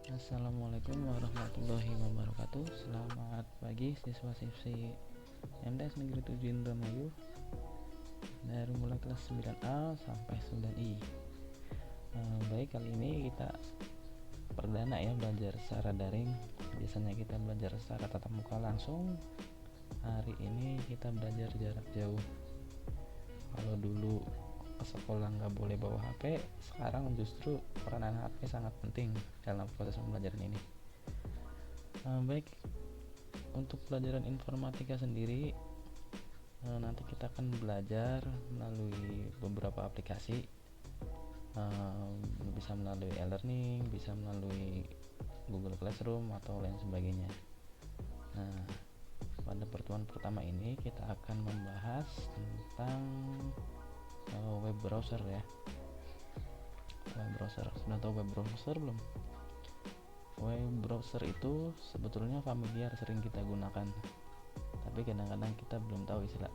Assalamualaikum warahmatullahi wabarakatuh. Selamat pagi siswa-siswi MTS Negeri 7 Indramayu dari mulai kelas 9A sampai 9I. Baik, kali ini kita perdana ya belajar secara daring. Biasanya kita belajar secara tatap muka langsung. Hari ini kita belajar jarak jauh. Kalau dulu ke sekolah nggak boleh bawa HP, sekarang justru peranan HP sangat penting dalam proses pembelajaran ini. Baik, untuk pelajaran informatika sendiri nanti kita akan belajar melalui beberapa aplikasi, bisa melalui e-learning, bisa melalui Google Classroom atau lain sebagainya. Nah, pada pertemuan pertama ini kita akan membahas tentang web browser ya. Web browser, sudah tahu web browser belum? Web browser itu sebetulnya familiar, sering kita gunakan, tapi kadang-kadang kita belum tahu istilah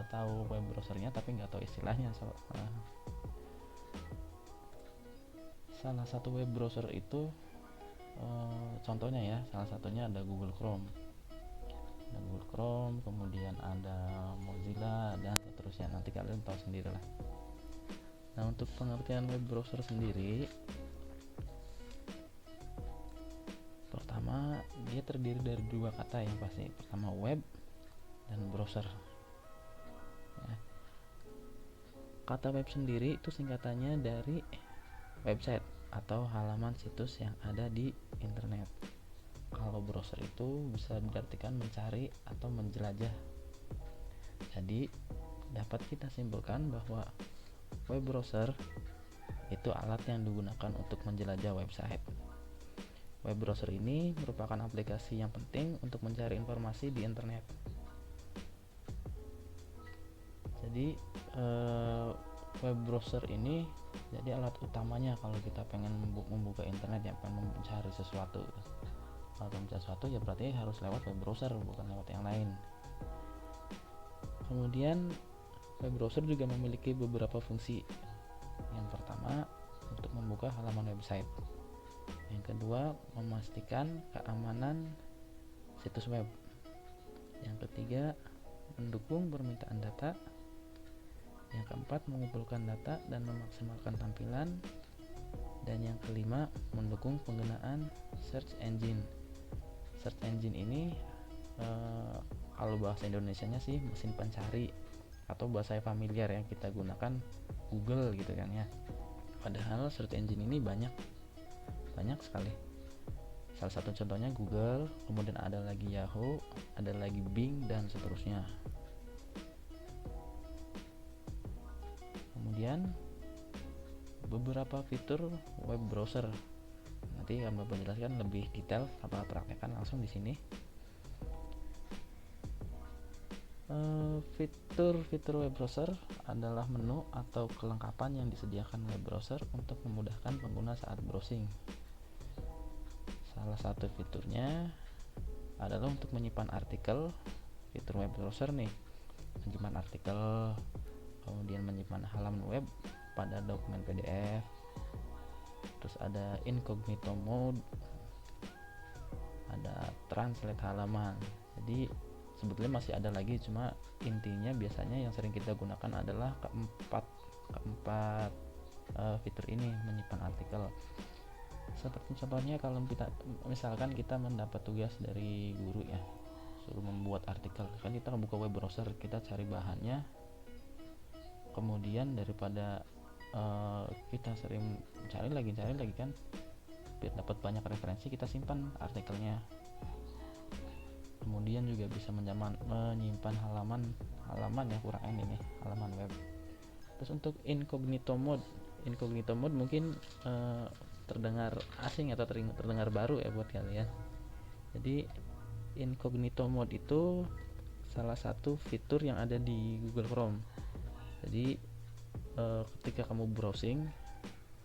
tahu web browsernya tapi nggak tahu istilahnya. Salah satu web browser itu contohnya ya, salah satunya ada Google Chrome, kemudian ada Mozilla dan seterusnya. Nanti kalian tahu sendiri lah. Nah, untuk pengertian web browser sendiri, pertama dia terdiri dari dua kata yang pasti. Pertama web dan browser ya. Kata web sendiri itu singkatannya dari website atau halaman situs yang ada di internet. Kalau browser itu bisa diartikan mencari atau menjelajah. Jadi dapat kita simpulkan bahwa web browser itu alat yang digunakan untuk menjelajah website. Web browser ini merupakan aplikasi yang penting untuk mencari informasi di internet. Jadi web browser ini jadi alat utamanya kalau kita pengen membuka internet, ya pengen mencari sesuatu. Kalau mencari sesuatu ya berarti harus lewat web browser, bukan lewat yang lain. Kemudian web browser juga memiliki beberapa fungsi. Yang pertama, untuk membuka halaman website. Yang kedua, memastikan keamanan situs web. Yang ketiga, mendukung permintaan data. Yang keempat, mengumpulkan data dan memaksimalkan tampilan. Dan yang kelima, mendukung penggunaan search engine. Search engine ini kalau bahasa Indonesianya sih mesin pencari, atau bahasa familiar yang kita gunakan Google gitu kan ya. Padahal search engine ini banyak sekali. Salah satu contohnya Google, kemudian ada lagi Yahoo, ada lagi Bing dan seterusnya. Kemudian beberapa fitur web browser. Nanti akan Bapak jelaskan lebih detail, Bapak praktekkan langsung di sini. Fitur web browser adalah menu atau kelengkapan yang disediakan web browser untuk memudahkan pengguna saat browsing. Salah satu fiturnya adalah untuk menyimpan artikel. Fitur web browser nih, menyimpan artikel, kemudian menyimpan halaman web pada dokumen PDF. Terus ada incognito mode, ada translate halaman. Jadi sebetulnya masih ada lagi, cuma intinya biasanya yang sering kita gunakan adalah keempat fitur ini, menyimpan artikel. Seperti contohnya kalau kita misalkan kita mendapat tugas dari guru ya, suruh membuat artikel, kan kita buka web browser, kita cari bahannya, kemudian daripada kita sering cari lagi kan, biar dapat banyak referensi, kita simpan artikelnya. Kemudian juga bisa menyimpan halaman ya, kurang ini halaman web. Terus untuk incognito mode mungkin terdengar asing atau terdengar baru ya buat kalian. Jadi incognito mode itu salah satu fitur yang ada di Google Chrome. Jadi ketika kamu browsing,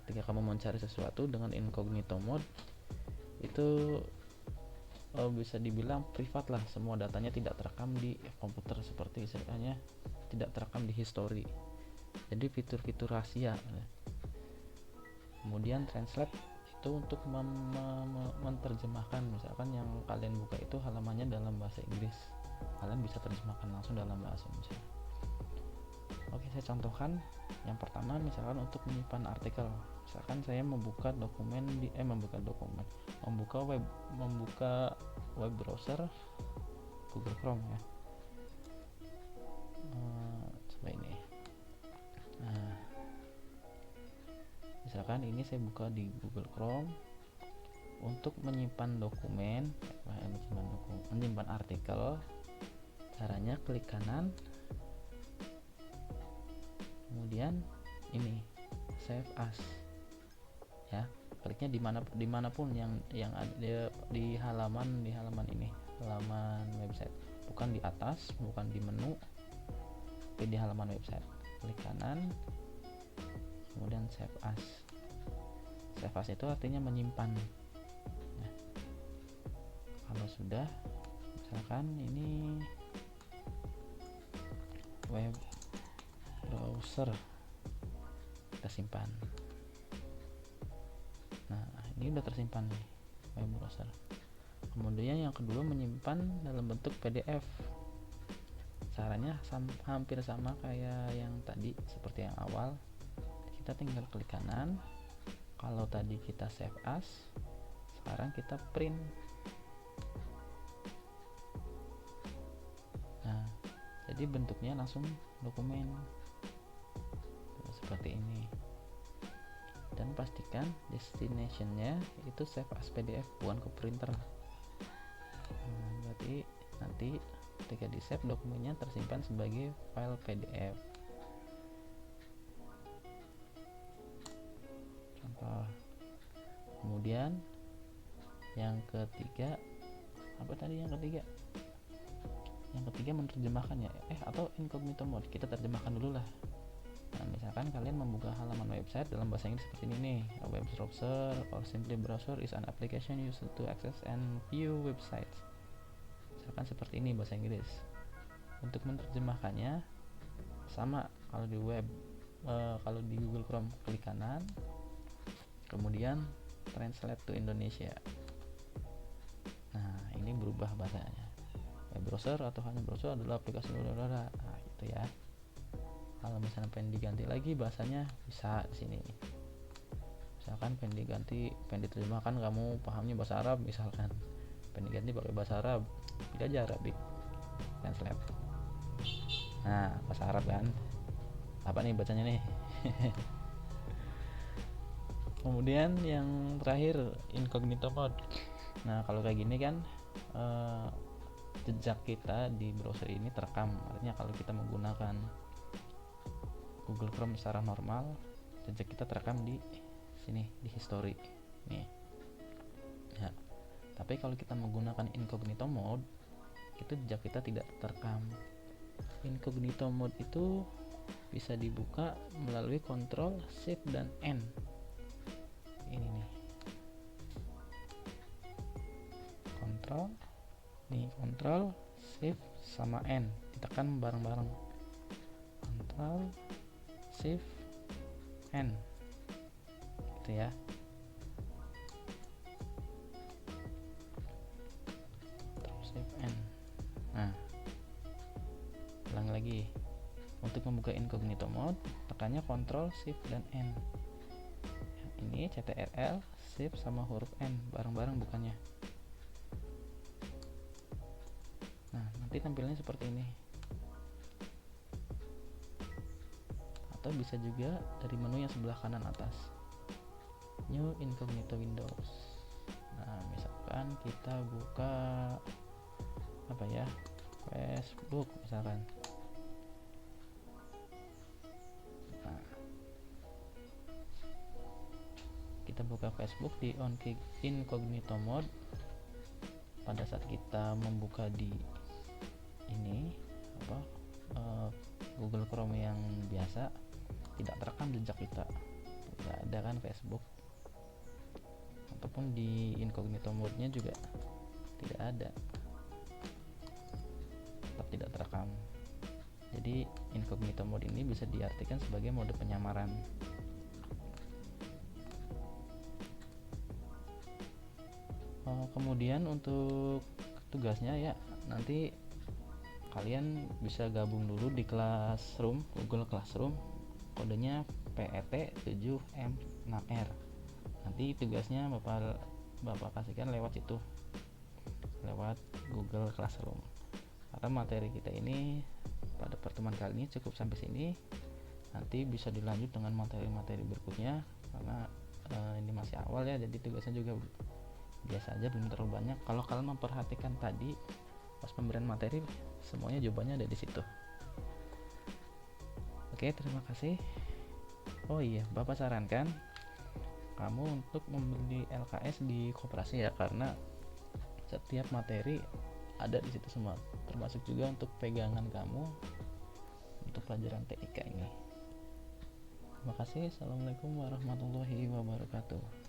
ketika kamu mencari sesuatu dengan incognito mode, itu bisa dibilang privat lah, semua datanya tidak terekam di komputer, seperti istilahnya tidak terekam di history. Jadi fitur-fitur rahasia. Kemudian translate itu untuk menerjemahkan. Misalkan yang kalian buka itu halamannya dalam bahasa Inggris, kalian bisa terjemahkan langsung dalam bahasa Indonesia. Oke, saya contohkan. Yang pertama, misalkan untuk menyimpan artikel. Misalkan saya membuka web browser Google Chrome ya. Coba ini. Nah, misalkan ini saya buka di Google Chrome. Untuk menyimpan dokumen, menyimpan artikel, caranya klik kanan, kemudian ini save as ya, kliknya dimanapun yang ada di halaman ini, halaman website, bukan di atas, bukan di menu, tapi di halaman website. Klik kanan, kemudian save as. Save as itu artinya menyimpan. Nah, kalau sudah, misalkan ini web browser, kita simpan. Nah, ini udah tersimpan nih, web browser. Kemudian yang kedua, menyimpan dalam bentuk PDF. Caranya hampir sama kayak yang tadi, seperti yang awal. Kita tinggal klik kanan. Kalau tadi kita save as, sekarang kita print. Nah, jadi bentuknya langsung dokumen seperti ini. Dan pastikan destinationnya itu save as PDF, bukan ke printer. Berarti nanti ketika di save, dokumennya tersimpan sebagai file PDF. Contoh. Kemudian yang ketiga, apa tadi yang ketiga? Yang ketiga menerjemahkan ya, atau incognito mode. Kita terjemahkan dulu lah. Nah, misalkan kalian membuka halaman website dalam bahasa Inggris seperti ini nih, a web browser or simply browser is an application used to access and view websites. Misalkan seperti ini bahasa Inggris. Untuk menerjemahkannya sama, kalau di kalau di Google Chrome klik kanan, kemudian translate to Indonesia. Nah, ini berubah bahasanya. Web browser atau hanya browser adalah aplikasi nah, gitu ya. Kalau misalnya pengen diganti lagi bahasanya, bisa di sini. Misalkan pengen diterjemahkan, kamu pahamnya bahasa Arab, misalkan pengen diganti pakai bahasa Arab, pilih aja Arabic translate. Nah, bahasa Arab kan, apa nih bacanya nih? Kemudian yang terakhir, incognito mode. Nah, kalau kayak gini kan jejak kita di browser ini terekam. Artinya kalau kita menggunakan Google Chrome secara normal, jejak kita terekam di sini, di history nih ya. Tapi kalau kita menggunakan incognito mode, itu jejak kita tidak terekam. Incognito mode itu bisa dibuka melalui Ctrl, Shift, dan N. Ini nih, Ctrl, Shift, sama N, ditekan bareng-bareng. Ctrl, Shift, N, gitu ya. Ctrl, Shift, N. Nah, ulang lagi. Untuk membuka incognito mode, tekannya Ctrl, Shift, dan N. Ini Ctrl, Shift, sama huruf N, bareng-bareng bukannya. Nah, nanti tampilannya seperti ini. Atau bisa juga dari menu yang sebelah kanan atas, New Incognito Windows. Nah, misalkan kita buka apa ya, Facebook misalkan. Nah, kita buka Facebook di incognito mode. Pada saat kita membuka di ini Google Chrome yang biasa, tidak terekam jejak kita, tidak ada kan Facebook, ataupun di incognito mode-nya juga tidak ada, tetap tidak terekam. Jadi incognito mode ini bisa diartikan sebagai mode penyamaran. Kemudian untuk tugasnya ya, nanti kalian bisa gabung dulu di Classroom, Google Classroom, kodenya PET7M6R. Nanti tugasnya Bapak kasihkan lewat situ, lewat Google Classroom. Karena materi kita ini pada pertemuan kali ini cukup sampai sini. Nanti bisa dilanjut dengan materi-materi berikutnya, karena ini masih awal ya, jadi tugasnya juga biasa aja, belum terlalu banyak. Kalau kalian memperhatikan tadi pas pemberian materi, semuanya jawabannya ada di situ. Oke, terima kasih. Oh iya, Bapak sarankan kamu untuk membeli LKS di koperasi ya, karena setiap materi ada di situ semua, termasuk juga untuk pegangan kamu untuk pelajaran TIK ini. Terima kasih. Assalamualaikum warahmatullahi wabarakatuh.